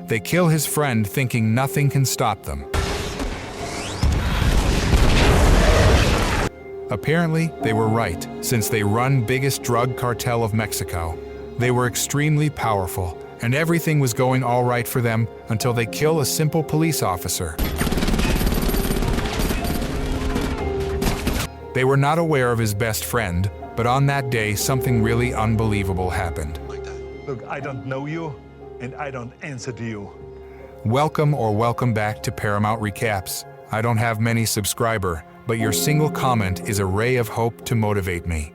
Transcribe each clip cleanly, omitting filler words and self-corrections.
They kill his friend thinking nothing can stop them. Apparently, they were right, since they run biggest drug cartel of Mexico. They were extremely powerful, and everything was going all right for them until they kill a simple police officer. They were not aware of his best friend, but on that day, something really unbelievable happened. Look, I don't know you, and I don't answer to you. Welcome back to Paramount Recaps. I don't have many subscribers, but your single comment is a ray of hope to motivate me.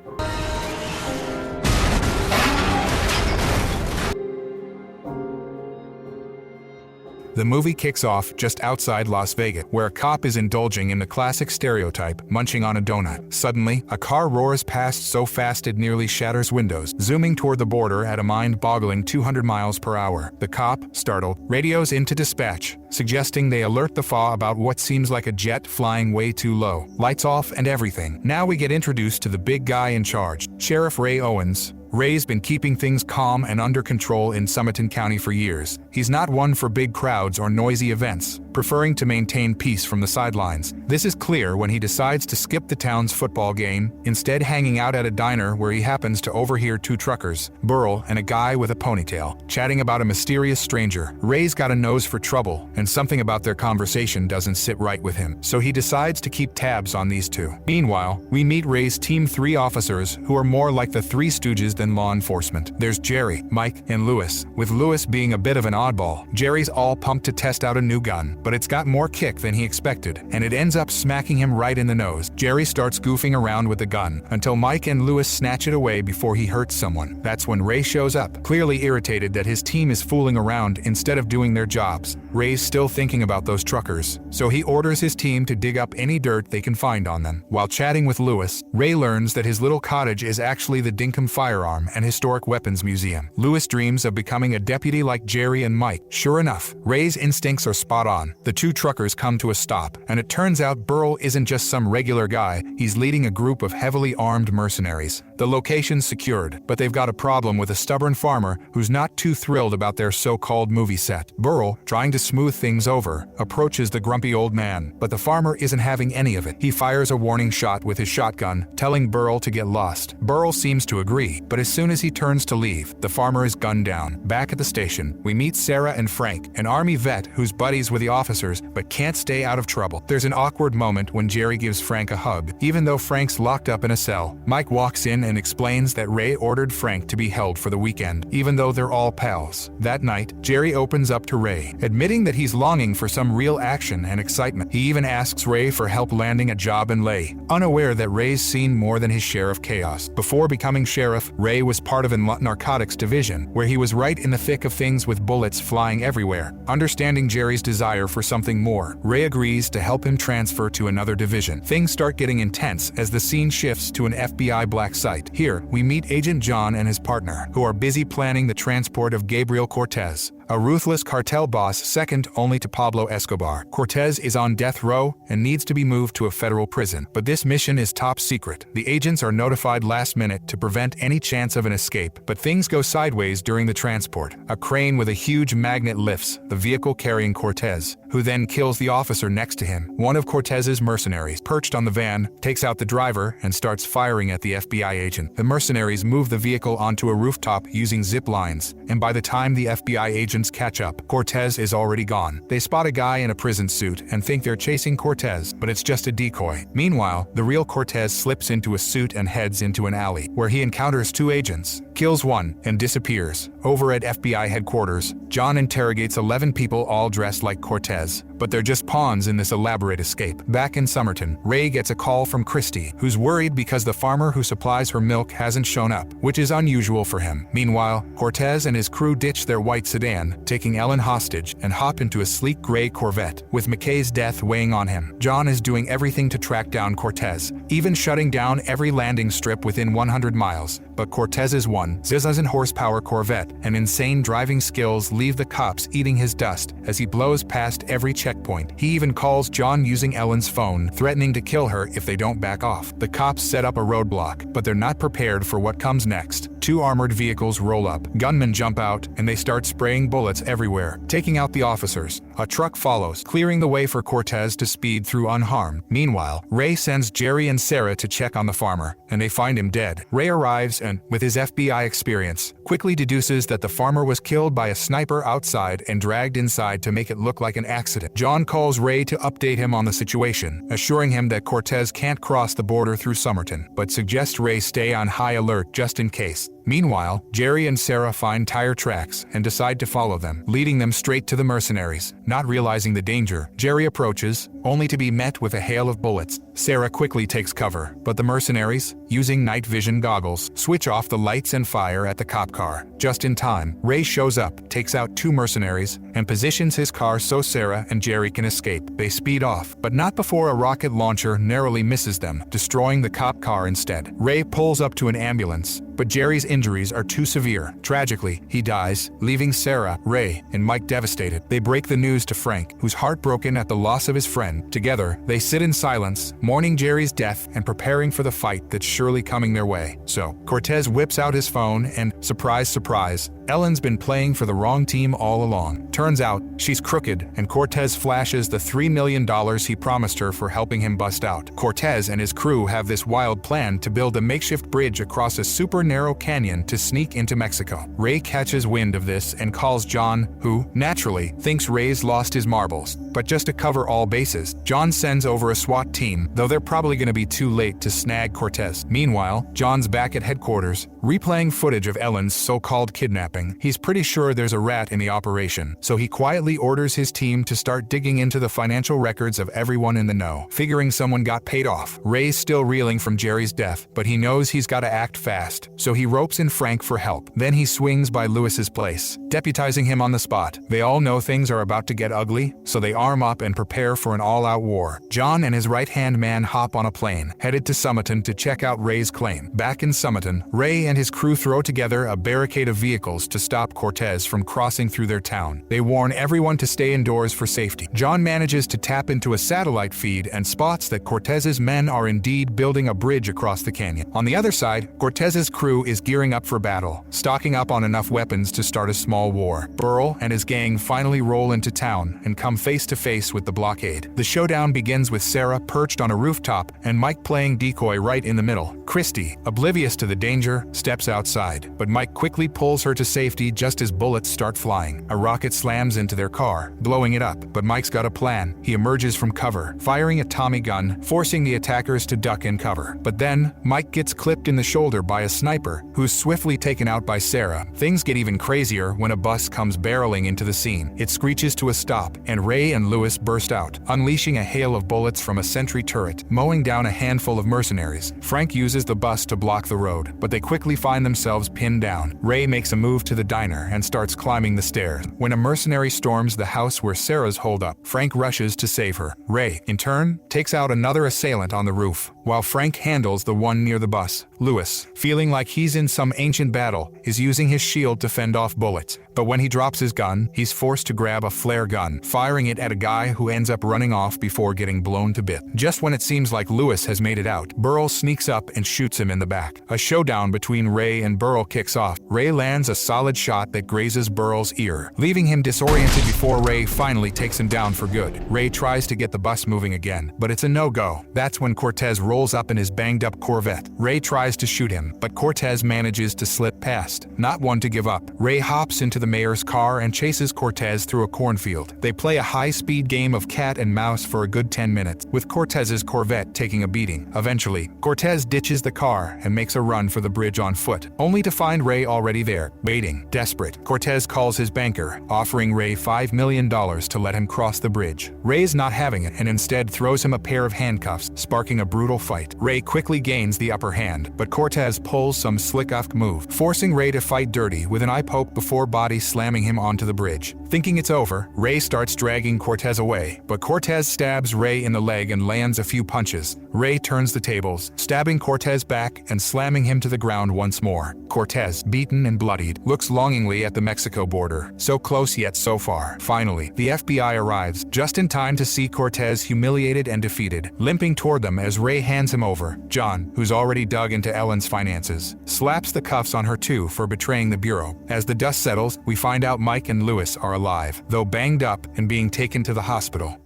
The movie kicks off just outside Las Vegas, where a cop is indulging in the classic stereotype, munching on a donut. Suddenly, a car roars past so fast it nearly shatters windows, zooming toward the border at a mind-boggling 200 miles per hour. The cop, startled, radios into dispatch, suggesting they alert the FA about what seems like a jet flying way too low. Lights off and everything. Now we get introduced to the big guy in charge, Sheriff Ray Owens. Ray's been keeping things calm and under control in Summit County for years. He's not one for big crowds or noisy events, preferring to maintain peace from the sidelines. This is clear when he decides to skip the town's football game, instead hanging out at a diner where he happens to overhear two truckers, Burl and a guy with a ponytail, chatting about a mysterious stranger. Ray's got a nose for trouble, and something about their conversation doesn't sit right with him, so he decides to keep tabs on these two. Meanwhile, we meet Ray's Team 3 officers who are more like the Three Stooges than law enforcement. There's Jerry, Mike, and Lewis, with Lewis being a bit of an oddball. Jerry's all pumped to test out a new gun, but it's got more kick than he expected, and it ends up smacking him right in the nose. Jerry starts goofing around with the gun, until Mike and Lewis snatch it away before he hurts someone. That's when Ray shows up, clearly irritated that his team is fooling around instead of doing their jobs. Ray's still thinking about those truckers, so he orders his team to dig up any dirt they can find on them. While chatting with Lewis, Ray learns that his little cottage is actually the Dinkum Firearm and Historic Weapons Museum. Lewis dreams of becoming a deputy like Jerry and Mike. Sure enough, Ray's instincts are spot on. The two truckers come to a stop, and it turns out Burl isn't just some regular guy, he's leading a group of heavily armed mercenaries. The location's secured, but they've got a problem with a stubborn farmer who's not too thrilled about their so-called movie set. Burl, trying to smooth things over, approaches the grumpy old man, but the farmer isn't having any of it. He fires a warning shot with his shotgun, telling Burl to get lost. Burl seems to agree, but as soon as he turns to leave, the farmer is gunned down. Back at the station, we meet Sarah and Frank, an army vet who's buddies with the officers but can't stay out of trouble. There's an awkward moment when Jerry gives Frank a hug, even though Frank's locked up in a cell. Mike walks in and explains that Ray ordered Frank to be held for the weekend, even though they're all pals. That night, Jerry opens up to Ray, admitting that he's longing for some real action and excitement. He even asks Ray for help landing a job in Lay, unaware that Ray's seen more than his share of chaos. Before becoming sheriff, Ray was part of a narcotics division, where he was right in the thick of things with bullets flying everywhere. Understanding Jerry's desire for something more, Ray agrees to help him transfer to another division. Things start getting intense as the scene shifts to an FBI black site. Here, we meet Agent John and his partner, who are busy planning the transport of Gabriel Cortez, a ruthless cartel boss second only to Pablo Escobar. Cortez is on death row and needs to be moved to a federal prison, but this mission is top secret. The agents are notified last minute to prevent any chance of an escape, but things go sideways during the transport. A crane with a huge magnet lifts the vehicle carrying Cortez, who then kills the officer next to him. One of Cortez's mercenaries, perched on the van, takes out the driver and starts firing at the FBI agent. The mercenaries move the vehicle onto a rooftop using zip lines, and by the time the FBI agents catch up, Cortez is already gone. They spot a guy in a prison suit and think they're chasing Cortez, but it's just a decoy. Meanwhile, the real Cortez slips into a suit and heads into an alley, where he encounters two agents, kills one, and disappears. Over at FBI headquarters, John interrogates 11 people all dressed like Cortez, but they're just pawns in this elaborate escape. Back in Somerton, Ray gets a call from Christy, who's worried because the farmer who supplies her milk hasn't shown up, which is unusual for him. Meanwhile, Cortez and his crew ditch their white sedan, taking Ellen hostage, and hop into a sleek gray Corvette. With McKay's death weighing on him, John is doing everything to track down Cortez, even shutting down every landing strip within 100 miles. But Cortez's 1,000 horsepower Corvette and insane driving skills leave the cops eating his dust as he blows past every checkpoint. He even calls John using Ellen's phone, threatening to kill her if they don't back off. The cops set up a roadblock, but they're not prepared for what comes next. Two armored vehicles roll up. Gunmen jump out, and they start spraying bullets everywhere, taking out the officers. A truck follows, clearing the way for Cortez to speed through unharmed. Meanwhile, Ray sends Jerry and Sarah to check on the farmer, and they find him dead. Ray arrives and, with his FBI experience, quickly deduces that the farmer was killed by a sniper outside and dragged inside to make it look like an accident. John calls Ray to update him on the situation, assuring him that Cortez can't cross the border through Somerton, but suggests Ray stay on high alert just in case. Meanwhile, Jerry and Sarah find tire tracks and decide to follow them, leading them straight to the mercenaries. Not realizing the danger, Jerry approaches, only to be met with a hail of bullets. Sarah quickly takes cover, but the mercenaries, using night vision goggles, switch off the lights and fire at the cop car. Just in time, Ray shows up, takes out two mercenaries, and positions his car so Sarah and Jerry can escape. They speed off, but not before a rocket launcher narrowly misses them, destroying the cop car instead. Ray pulls up to an ambulance, but Jerry's injuries are too severe. Tragically, he dies, leaving Sarah, Ray, and Mike devastated. They break the news to Frank, who's heartbroken at the loss of his friend. Together, they sit in silence, mourning Jerry's death and preparing for the fight that's surely coming their way. So, Cortez whips out his phone and, surprise, surprise, Ellen's been playing for the wrong team all along. Turns out, she's crooked, and Cortez flashes the $3 million he promised her for helping him bust out. Cortez and his crew have this wild plan to build a makeshift bridge across a super narrow canyon to sneak into Mexico. Ray catches wind of this and calls John, who, naturally, thinks Ray's lost his marbles. But just to cover all bases, John sends over a SWAT team, though they're probably going to be too late to snag Cortez. Meanwhile, John's back at headquarters, replaying footage of Ellen's so-called kidnapping. He's pretty sure there's a rat in the operation, so he quietly orders his team to start digging into the financial records of everyone in the know, figuring someone got paid off. Ray's still reeling from Jerry's death, but he knows he's got to act fast, so he ropes in Frank for help. Then he swings by Lewis's place, deputizing him on the spot. They all know things are about to get ugly, so they arm up and prepare for an all-out war. John and his right-hand man hop on a plane, headed to Somerton to check out Ray's claim. Back in Somerton, Ray and his crew throw together a barricade of vehicles to stop Cortez from crossing through their town. They warn everyone to stay indoors for safety. John manages to tap into a satellite feed and spots that Cortez's men are indeed building a bridge across the canyon. On the other side, Cortez's crew is gearing up for battle, stocking up on enough weapons to start a small war. Burl and his gang finally roll into town and come face to face with the blockade. The showdown begins with Sarah perched on a rooftop and Mike playing decoy right in the middle. Christy, oblivious to the danger, steps outside, but Mike quickly pulls her to safety just as bullets start flying. A rocket slams into their car, blowing it up, but Mike's got a plan. He emerges from cover, firing a Tommy gun, forcing the attackers to duck and cover. But then, Mike gets clipped in the shoulder by a sniper, who's swiftly taken out by Sarah. Things get even crazier when a bus comes barreling into the scene. It screeches to a stop, and Ray and Lewis burst out, unleashing a hail of bullets from a sentry turret, mowing down a handful of mercenaries. Frank uses the bus to block the road, but they quickly find themselves pinned down. Ray makes a move to the diner and starts climbing the stairs. When a mercenary storms the house where Sarah's holed up, Frank rushes to save her. Ray, in turn, takes out another assailant on the roof, while Frank handles the one near the bus. Lewis, feeling like he's in some ancient battle, is using his shield to fend off bullets. But when he drops his gun, he's forced to grab a flare gun, firing it at a guy who ends up running off before getting blown to bits. Just when it seems like Lewis has made it out, Burl sneaks up and shoots him in the back. A showdown between Ray and Burl kicks off. Ray lands a solid shot that grazes Burl's ear, leaving him disoriented before Ray finally takes him down for good. Ray tries to get the bus moving again, but it's a no-go. That's when Cortez rolls up in his banged-up Corvette. Ray tries to shoot him, but Cortez manages to slip past. Not one to give up, Ray hops into the mayor's car and chases Cortez through a cornfield. They play a high-speed game of cat and mouse for a good 10 minutes, with Cortez's Corvette taking a beating. Eventually, Cortez ditches the car and makes a run for the bridge on foot, only to find Ray already there, waiting. Desperate, Cortez calls his banker, offering Ray $5 million to let him cross the bridge. Ray's not having it and instead throws him a pair of handcuffs, sparking a brutal fight. Ray quickly gains the upper hand, but Cortez pulls some slick-off move, forcing Ray to fight dirty with an eye poke before body slamming him onto the bridge. Thinking it's over, Ray starts dragging Cortez away, but Cortez stabs Ray in the leg and lands a few punches. Ray turns the tables, stabbing Cortez back and slamming him to the ground once more. Cortez, beaten and bloodied, looks longingly at the Mexico border, so close yet so far. Finally, the FBI arrives, just in time to see Cortez humiliated and defeated, limping toward them as Ray hands him over. John, who's already dug into Ellen's finances, slaps the cuffs on her too for betraying the Bureau. As the dust settles, we find out Mike and Lewis are alive, though banged up and being taken to the hospital.